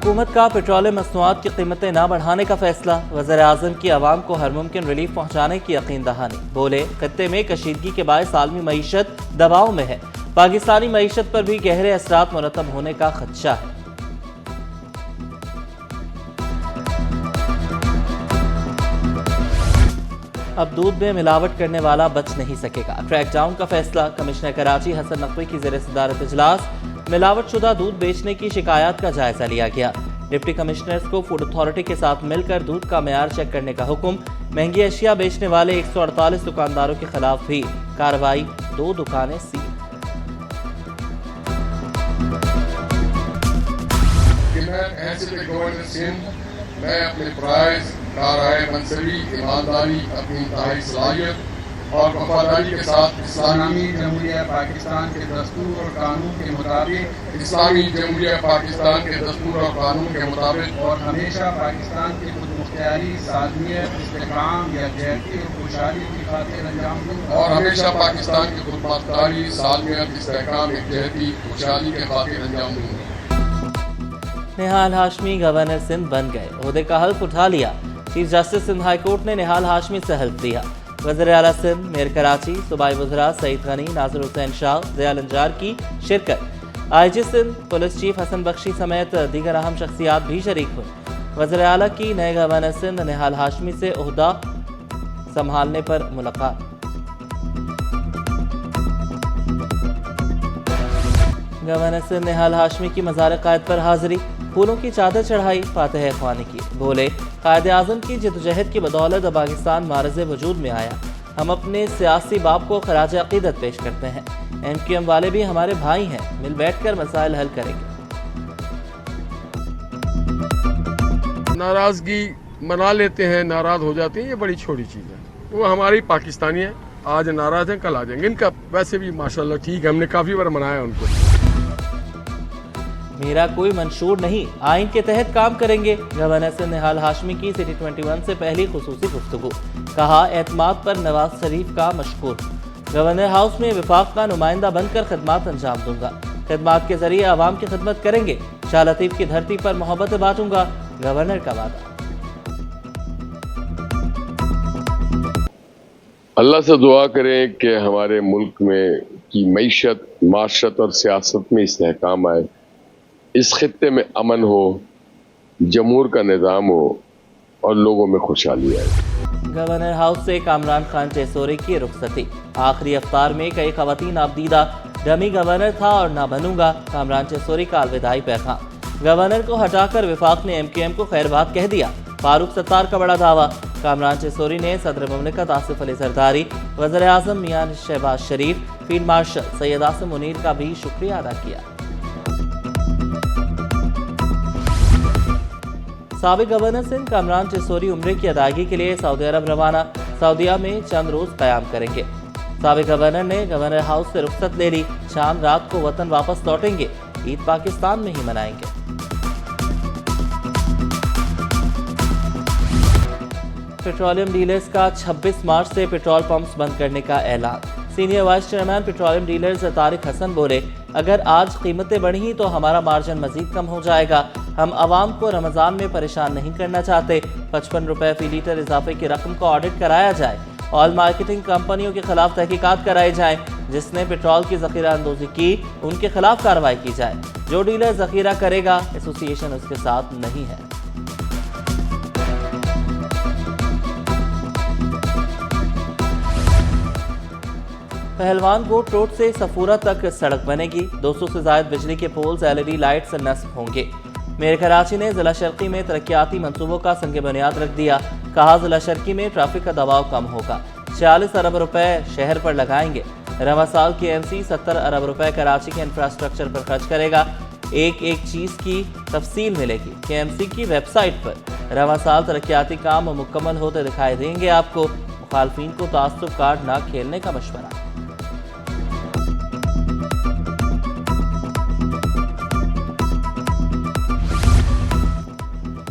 हुकूमत का पेट्रोलियम मसनूआत की कीमतें न बढ़ाने का फैसला। वज़ीर आज़म की आवाम को हर मुमकिन रिलीफ पहुँचाने की यकीन दहानी। बोले, खत्ते में कशीदगी के बायस आलमी मईशत दबाव में है, पाकिस्तानी मईशत पर भी गहरे असरात मुरतब होने का खदशा है। अब दूध में मिलावट करने वाला बच नहीं सकेगा, क्रैकडाउन का फैसला। कमिश्नर कराची हसन नकवी की ज़ेर सदारत इजलास मिलावट शुदा दूध बेचने की शिकायत का जायजा लिया गया। डिप्टी कमिश्नर्स को फूड अथॉरिटी के साथ मिलकर दूध का मेयार चेक करने का हुक्म। महंगी अशिया बेचने वाले 148 दुकानदारों के खिलाफ भी कार्रवाई, 2 दुकानें सील। मैं अपने प्राइज, कारआए मनसबी, ईमानदारी, अपनी इंतहाई सलाहियत और वफादारी के साथ इस्लामी जमहूरिया पाकिस्तान के दस्तूर और कानून के मुताबिक और हमेशा पाकिस्तान की खुदमुख्तियारी, सालमियत, इस्तेकाम, यकजहती और खुशहाली की खातिर अंजाम दूंगा। और हमेशा पाकिस्तान की खुदमुख्तियारी, सालमियत, इस्तेकाम, यकजहती, खुशहाली के खातिर अंजाम दूंगा। निहाल हाशमी गवर्नर सिंध बन गए, ओहदे का हल्फ उठा लिया। Chief justice Sindh high court ने निहाल हाशमी से हल्फ लिया। वज़ीर आला सिंध, मेयर कराची, सूबाई वज़रा सईद गनी, नासिर हुसैन शाह, ज़िया लंजार की शिरकत। IG Sindh, police chief Hasan Bakhshi समेत दीगर अहम शख्सियात भी शरीक हुई। वज़ीर आला की नए गवर्नर सिंध निहाल हाशमी से ओहदा संभालने पर मुलाकात। गवर्नर सिंध निहाल हाशमी की मज़ार क़ायद पर हाजिरी, फूलों की चादर चढ़ाई, फातिह ख्वानी की। बोले, कायदे आज़म की जद्दोजहद की बदौलत पाकिस्तान मारज़ वजूद में आया। हम अपने सियासी बाप को खराज अक़ीदत पेश करते हैं। MQM वाले भी हमारे भाई हैं, मिल बैठ कर मसाइल हल करेंगे। नाराज़गी मना लेते हैं, नाराज़ हो जाते हैं, ये बड़ी छोटी चीज़ है। वो हमारी पाकिस्तानी है, आज नाराज़ हैं कल आ जाएंगे। इनका वैसे भी माशाल्लाह ठीक है, हमने काफ़ी बार मनाया उनको। मेरा कोई मंशूर नहीं, आइन के तहत काम करेंगे। गवर्नर से निहाल हाशमी की सिटी 21 से पहली खुसूसी गुफ्तगू। कहा, एतमाद पर नवाज शरीफ का मशकूर। गवर्नर हाउस में विफाक का नुमाइंदा बनकर खदमात अंजाम दूंगा। खदमात के जरिए आवाम की खिदमत करेंगे। शाह लतीफ की धरती पर मोहब्बत बांटूंगा, गवर्नर का वादा। अल्लाह से दुआ करें कि हमारे मुल्क में की मईशत, माशरत और सियासत में इस्तेहकाम आए, इस खित्ते में अमन हो, जमहूर का निज़ाम हो और लोगों में खुशहाली आए। गवर्नर हाउस से कामरान खान टेसोरी की रुखसती। आखिरी अफ्तार में कई खवातीन आबदीदा, डमी गवर्नर था और ना बनूंगा, कामरान टेसोरी का अलविदाई पैगाम। गवर्नर को हटाकर विफाक ने MQM को खैरबाद कह दिया, फारूक सत्तार का बड़ा दावा। कामरान टेसोरी ने सदर मुमलिकत आसिफ अली जरदारी, वज़ीर आज़म मियां शहबाज शरीफ, फील्ड मार्शल सैयद आसिम मुनीर का भी शुक्रिया अदा किया। साबिक गवर्नर सिंध कामरान टेसोरी उम्रे की अदायगी के लिए सऊदी अरब रवाना, सऊदीया में चंद रोज क़याम करेंगे। साबिक गवर्नर ने गवर्नर हाउस से रुख्सत ले ली, शाम रात को वतन वापस लौटेंगे, ईद पाकिस्तान में ही मनाएंगे। पेट्रोलियम डीलर्स का 26 मार्च से पेट्रोल पंप्स बंद करने का ऐलान। Senior vice chairman petroleum dealers Tariq Hasan बोले, अगर आज कीमतें बढ़ी तो हमारा मार्जिन मजीद कम हो जाएगा। हम आवाम को रमज़ान में परेशान नहीं करना चाहते। 55 रुपए फी लीटर इजाफे की रकम को ऑडिट कराया जाए। ऑयल मार्केटिंग कंपनियों के खिलाफ तहकीकात कराई जाए। जिसने पेट्रोल की ज़ख़ीरा अंदोज़ी की, उनके खिलाफ कार्रवाई की जाए। जो डीलर ज़ख़ीरा करेगा, एसोसिएशन उसके साथ नहीं है। पहलवान गोट रोड से सफूरा तक सड़क बनेगी। 200 से ज़ायद बिजली के पोल्स LED लाइट से नस्ब होंगे। मेयर कराची ने ज़िला शर्की में तरक्याती मंसूबों का संग बुनियाद रख दिया। कहा, ज़िला शर्की में ट्रैफिक का दबाव कम होगा। 46 अरब रुपए शहर पर लगाएंगे। रवा साल KMC 70 अरब रुपए कराची के इंफ्रास्ट्रक्चर पर खर्च करेगा। एक एक चीज़ की तफसील मिलेगी KMC की वेबसाइट पर। रवा साल तरक्याती काम मुकम्मल होते दिखाई देंगे आपको। मुखालफिन को तासुब कार्ड ना खेलने का मशवरा।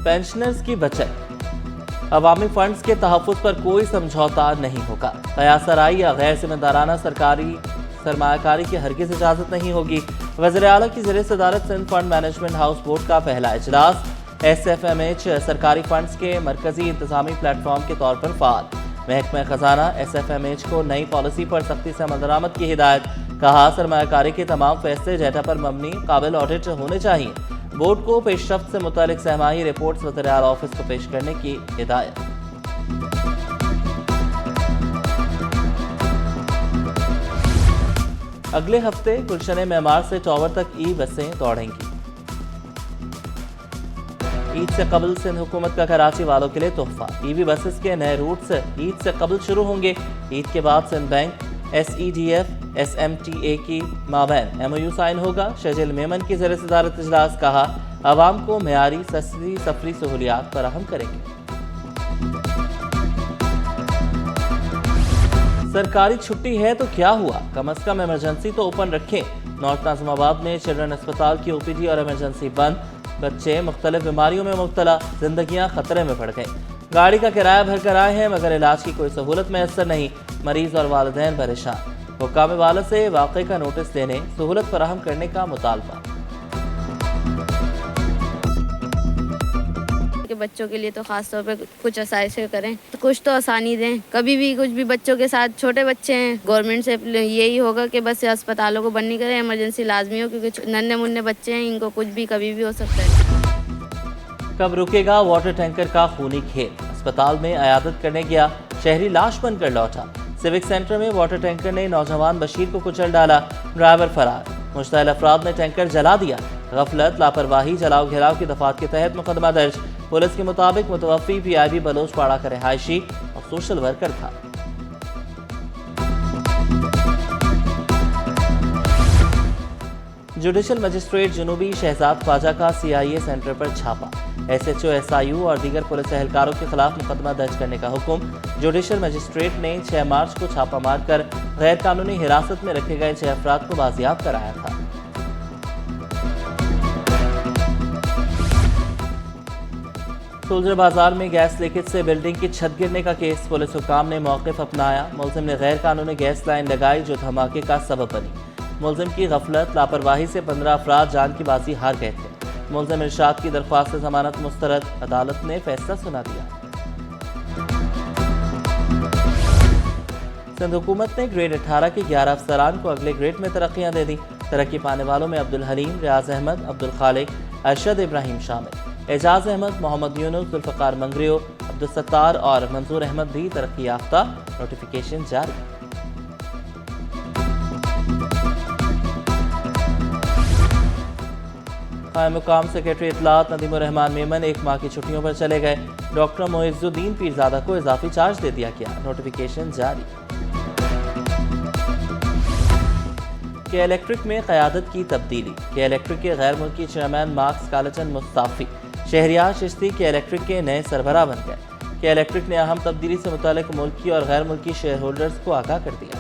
पेंशनर्स की बचत। अवामी फंड्स के तहफ़्फ़ुज़ पर कोई समझौता नहीं होगा। क़यास सराई या गैर जिम्मेदाराना सरकारी सरमाया कारी की हरगिज इजाज़त नहीं होगी। वज़ीर आला की ज़रिए सदारत Sindh fund management house board का पहला इजलास। SFMH सरकारी फंड्स के मरकजी इंतजामी प्लेटफॉर्म के तौर पर फ़ाल। महकमा खजाना SFMH को नई पॉलिसी पर सख्ती से अमल दरामद की हिदायत। कहा सरमायाकारी के तमाम फैसले डेटा पर मबनी काबिल ऑडिट होने चाहिए। बोर्ड को पेशरफ्त से मुतालिक सहमाही रिपोर्ट्स वज़ीर आला ऑफिस को पेश करने की हिदायत। अगले हफ्ते गुलशन मेमार से टॉवर तक बसें दौड़ेंगी। ईद से कबल सिंध हुकूमत का कराची वालों के लिए तोहफा। EV बसेस के नए रूट्स ईद से कबल शुरू होंगे। ईद के बाद सिंध बैंक SEDF SMTA की माबैन MOU साइन होगा। शजील मेमन की ज़रिए सदारत इजलास। कहा आवाम को मेयारी सस्ती सफरी सहूलियात फराहम करेंगे। सरकारी छुट्टी है तो क्या हुआ, कम अज कम इमरजेंसी तो ओपन रखें। नॉर्थ नाज़िमाबाद में चिल्ड्रन अस्पताल की OPD और इमरजेंसी बंद। बच्चे मुख्तलिफ बीमारियों में मुब्तला, जिंदगियां खतरे में पड़ गई। गाड़ी का किराया भर कर आए हैं मगर इलाज की कोई सहूलत मैसर नहीं। मरीज और वालिदैन परेशान। हुक्काम वाला से वाक़े का नोटिस देने, सहूलत फराहम करने का मुतालबा। बच्चों के लिए तो खास तौर पे कुछ आसाइशें करें, तो कुछ तो आसानी दें। कभी भी कुछ भी बच्चों के साथ, छोटे बच्चे हैं, गवर्नमेंट से यही होगा कि बस अस्पतालों को बंद नहीं करें, इमरजेंसी लाजमी हो, क्योंकि नन्हे मुन्ने बच्चे हैं, इनको कुछ भी कभी भी हो सकता है। कब रुकेगा वाटर टैंकर का खूनी खेल। अस्पताल में अयादत करने गया शहरी लाश बनकर लौटा। सिविक सेंटर में वाटर टैंकर ने नौजवान बशीर को कुचल डाला। ड्राइवर फरार। मुश्तइल अफराद ने टैंकर जला दिया। गफलत, लापरवाही, जलाओ घिराव की दफात के तहत मुकदमा दर्ज। पुलिस के मुताबिक मुतवफ़ी PIB बलोचपाड़ा का रिहायशी और सोशल वर्कर था। जुडिशल मजिस्ट्रेट जनूबी शहजाद ख्वाजा का CIA सेंटर पर छापा। SHO SIU और दीगर पुलिस एहलकारों के खिलाफ मुकदमा दर्ज करने का हुक्म। जुडिशल मजिस्ट्रेट ने 6 मार्च को छापा मारकर गैर कानूनी हिरासत में रखे गए 6 अफराद को बाजियाब कराया था। सोल्जर बाजार में गैस लीकेज से बिल्डिंग की छत गिरने का केस। पुलिस हुकाम ने मौक़िफ़ अपनाया। मुलजिम ने गैर कानूनी गैस लाइन लगाई जो धमाके का सबब बनी। मुलजिम की गफलत, लापरवाही से 15 अफराद जान की बाजी हार गए थे। मुलजिम इरशाद की दरख्वास्त से जमानत मुस्तरद। अदालत ने फैसला सुना दिया। सिंध हुकूमत ने ग्रेड 18 के 11 अफसरान को अगले ग्रेड में तरक्कियां दे दी। तरक्की पाने वालों में अब्दुल हलीम, रियाज अहमद, अब्दुल खालिक, अरशद इब्राहिम शामिल। एजाज अहमद, मोहम्मद यूनुस, जुल्फ़िकार मंगरियो, अब्दुल सत्तार और मंजूर अहमद भी तरक्की याफ्ता। नोटिफिकेशन जारी। कायम मुकाम सेक्रेटरी इत्तलात नदीम रहमान मेमन 1 माह की छुट्टियों पर चले गए। डॉक्टर मोइज़ुद्दीन पीरज़ादा को इजाफी चार्ज दे दिया गया। नोटिफिकेशन जारी। के इलेक्ट्रिक में क़यादत की तब्दीली। के इलेक्ट्रिक के गैर मुल्की चेयरमैन मार्क्स कालचन मुस्ताफ़ी। शहरियार चिश्ती के इलेक्ट्रिक के नए सरबराह बन गए। के इलेक्ट्रिक ने अहम तब्दीली से मुतालिक मुल्की और गैर मुल्की शेयर होल्डर्स को आगाह कर दिया।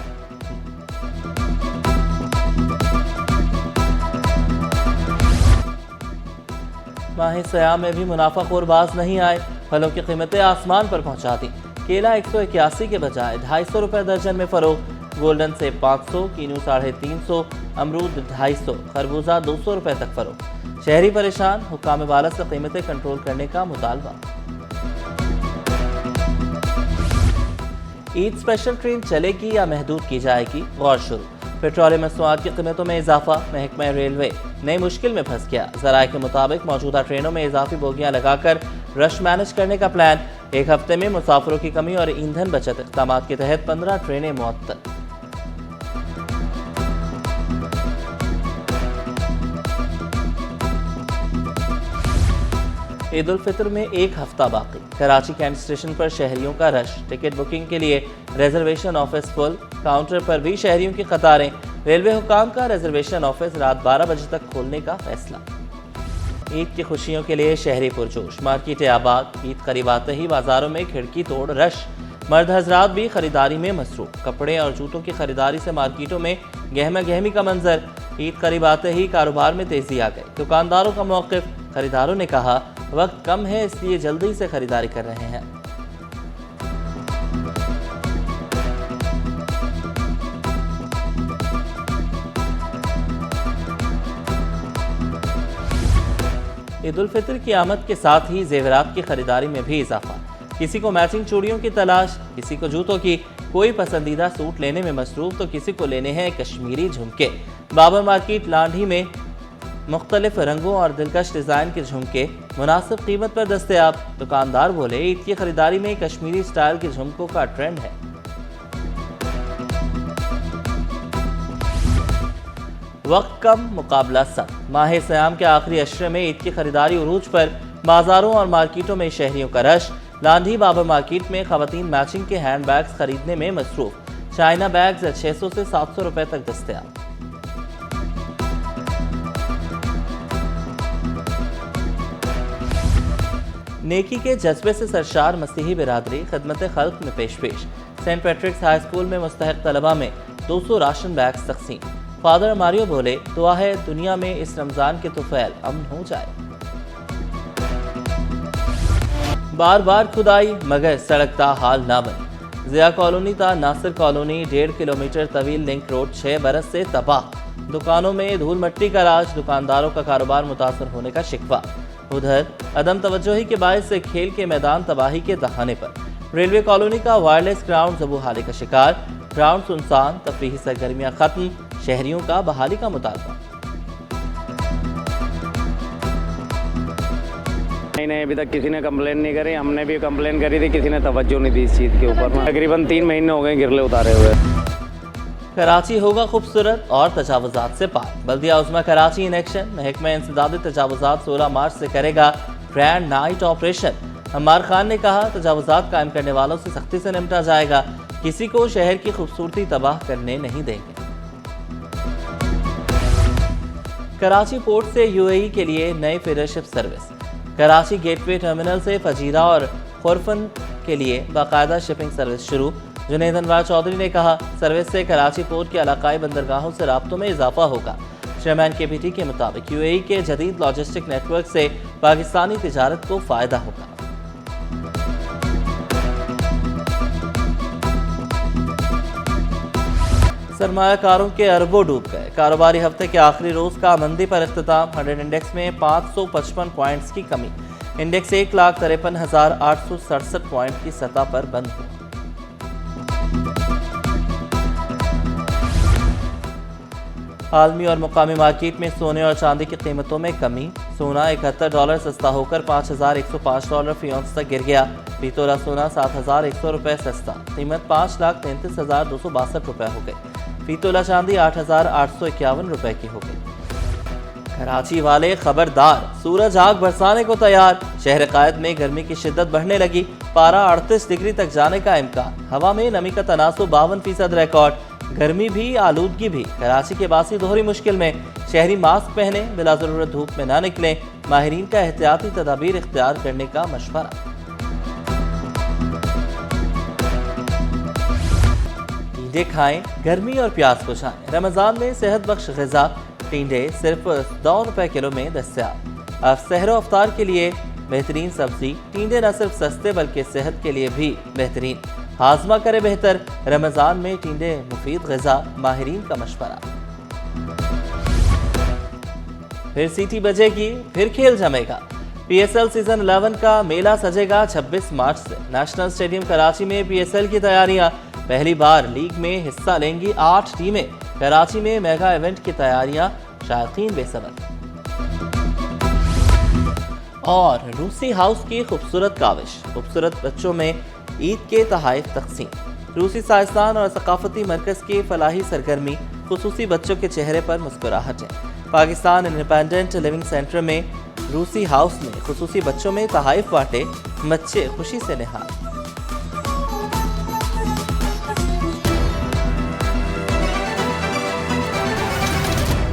माह सयाम में भी मुनाफाखोर बाज नहीं आए। फलों की कीमतें आसमान पर पहुंचा दी। केला 181 के बजाय 250 रुपये दर्जन में फरोख्त। गोल्डन से 500, कीनू 350, अमरूद 250, खरबूजा 200 रुपये तक फरोख्त। शहरी परेशान। हुक्काम वाला से कीमतें कंट्रोल करने का मुतालबा। ईद स्पेशल ट्रेन चलेगी या महदूद की जाएगी, गौर शुरू। पेट्रोलियम मसनूआत की कीमतों में इजाफा। महकमा रेलवे नई मुश्किल में फंस गया। ज़राए के मुताबिक मौजूदा ट्रेनों में इजाफी बोगियां लगाकर रश मैनेज करने का प्लान। 1 हफ्ते में मुसाफिरों की कमी और ईंधन बचत इक़दामात के तहत 15 ट्रेनें मुअत्तल। ईद उल फितर में 1 हफ्ता बाकी। कराची कैंट स्टेशन पर शहरियों का रश। टिकट बुकिंग के लिए रिजर्वेशन ऑफिस फुल। काउंटर पर भी शहरियों की कतारें। रेलवे हुकाम का रिजर्वेशन ऑफिस रात 12 बजे तक खोलने का फैसला। ईद की खुशियों के लिए शहरी पुरजोश। मार्केटें आबाद। ईद करीब आते ही बाजारों में खिड़की तोड़ रश। मर्द हजरात भी खरीदारी में मसरूफ। कपड़े और जूतों की खरीदारी से मार्केटों में गहमा गहमी का मंजर। ईद करीब आते ही कारोबार में तेजी आ गई। दुकानदारों का मौक़िफ़। खरीदारों ने कहा वक्त कम है इसलिए जल्दी से खरीदारी कर रहे हैं। عید الفطر کی آمد کے ساتھ ہی زیورات کی خریداری میں بھی اضافہ. کسی کو میچنگ چوڑیوں کی تلاش، کسی کو جوتوں کی، کوئی پسندیدہ سوٹ لینے میں مصروف تو کسی کو لینے ہیں کشمیری جھمکے. بابر مارکیٹ لانڈھی میں مختلف رنگوں اور دلکش ڈیزائن کے جھمکے مناسب قیمت پر دستیاب. دکاندار بولے عید کی خریداری میں کشمیری سٹائل کے جھمکوں کا ٹرینڈ ہے. وقت کم مقابلہ سخت. ماہ سیام کے آخری عشرے میں عید کی خریداری عروج پر. بازاروں اور مارکیٹوں میں شہریوں کا رش. لانڈھی بابر مارکیٹ میں خواتین میچنگ کے ہینڈ بیگز خریدنے میں مصروف. چائنا بیگز 600 سے 700 روپے تک دستیاب. نیکی کے جذبے سے سرشار مسیحی برادری خدمت خلق میں پیش. سینٹ پیٹرکس ہائی اسکول میں مستحق طلبہ میں 200 راشن بیگز تقسیم. فادر ماریو بولے دعا ہے دنیا میں اس رمضان کے طفیل امن ہو جائے. بار بار کھدائی مگر سڑک تا حال نہ بنی. ضیاء کالونی تا ناصر کالونی 1.5 کلومیٹر طویل لنک روڈ 6 برس سے تباہ. دکانوں میں دھول مٹی کا راج. دکانداروں کا کاروبار متاثر ہونے کا شکوہ. ادھر عدم توجہی کے باعث سے کھیل کے میدان تباہی کے دہانے پر. ریلوے کالونی کا وائرلیس گراؤنڈ زبوحالی کا شکار. گراؤنڈ سنسان. تفریحی سرگرمیاں ختم. شہریوں کا بحالی کا مطالبہ. نہیں ابھی تک کسی نے کمپلین نہیں کری. ہم نے بھی کمپلین کری تھی, کسی نے توجہ نہیں دی اس چیز کے اوپر. تقریباً 3 مہینے ہو گئے گرلے اتارے ہوئے. کراچی ہوگا خوبصورت اور تجاوزات سے پاک. بلدیہ عظمیٰ کراچی ان ایکشن. محکمہ انسداد تجاوزات 16 مارچ سے کرے گا grand night operation. Ammar Khan نے کہا تجاوزات قائم کرنے والوں سے سختی سے نمٹا جائے گا. کسی کو شہر کی خوبصورتی تباہ کرنے نہیں دیں گے. کراچی پورٹ سے UAE کے لیے نئی فیڈر شپ سروس. کراچی گیٹ وے ٹرمینل سے فجیرہ اور خورفن کے لیے باقاعدہ شپنگ سروس شروع. جنید انوار چودھری نے کہا سروس سے کراچی پورٹ کے علاقائی بندرگاہوں سے رابطوں میں اضافہ ہوگا. چیئرمین KPT کے مطابق UAE کے جدید لاجسٹک نیٹ ورک سے پاکستانی تجارت کو فائدہ ہوگا. سرمایہ کاروں کے اربوں ڈوب گئے. کاروباری ہفتے کے آخری روز کا مندی پر اختتام. 100 انڈیکس میں 555 پوائنٹس کی کمی. انڈیکس 1,53,867 پوائنٹ کی سطح پر بند ہوا. عالمی اور مقامی مارکیٹ میں سونے اور چاندی کی قیمتوں میں کمی. سونا $71 سستا ہو کر $5,105 فی اونس تک گر گیا. فی تولہ سونا $7,100 روپے سستا. قیمت $5,33,262 روپے ہو گئی. فی تولہ چاندی $8,851 روپے کی ہو گئی. کراچی والے خبردار, سورج آگ برسانے کو تیار. شہر قائد میں گرمی کی شدت بڑھنے لگی. پارہ 38 ڈگری تک جانے کا امکان. ہوا میں نمی کا تناسب 52% ریکارڈ. گرمی بھی آلودگی بھی. کراچی کے باسی دوہری مشکل میں. شہری ماسک پہنے, بلا ضرورت دھوپ میں نہ نکلیں. ماہرین کا احتیاطی تدابیر اختیار کرنے کا مشورہ. ٹینڈے کھائیں, گرمی اور پیاس بجھائیں. رمضان میں صحت بخش غذا ٹینڈے صرف $2 روپے کلو میں دستیاب. اب سحر و افطار کے لیے بہترین سبزی. ٹینڈے نہ صرف سستے بلکہ صحت کے لیے بھی بہترین. ہاضمہ کرے بہتر. رمضان میں ٹینڈے مفید غذا. ماہرین کا مشورہ. پھر سیٹی بجے گی, پھر کھیل جمے گا. PSL سیزن 11 کا میلہ سجے گا 26 مارچ سے. نیشنل اسٹیڈیم کراچی میں PSL کی تیاریاں. پہلی بار لیگ میں حصہ لیں گی 8 ٹیمیں. کراچی میں میگا ایونٹ کی تیاریاں. شائقین بے صبر. اور روسی ہاؤس کی خوبصورت کاوش. خوبصورت بچوں میں عید کے تحائف تقسیم. روسی سائنسدان اور ثقافتی مرکز کی فلاحی سرگرمی. خصوصی بچوں کے چہرے پر مسکراہٹیں. پاکستان انڈیپینڈنٹ لیونگ سینٹر میں روسی ہاؤس میں خصوصی بچوں میں تحائف بانٹے. بچے خوشی سے نہال.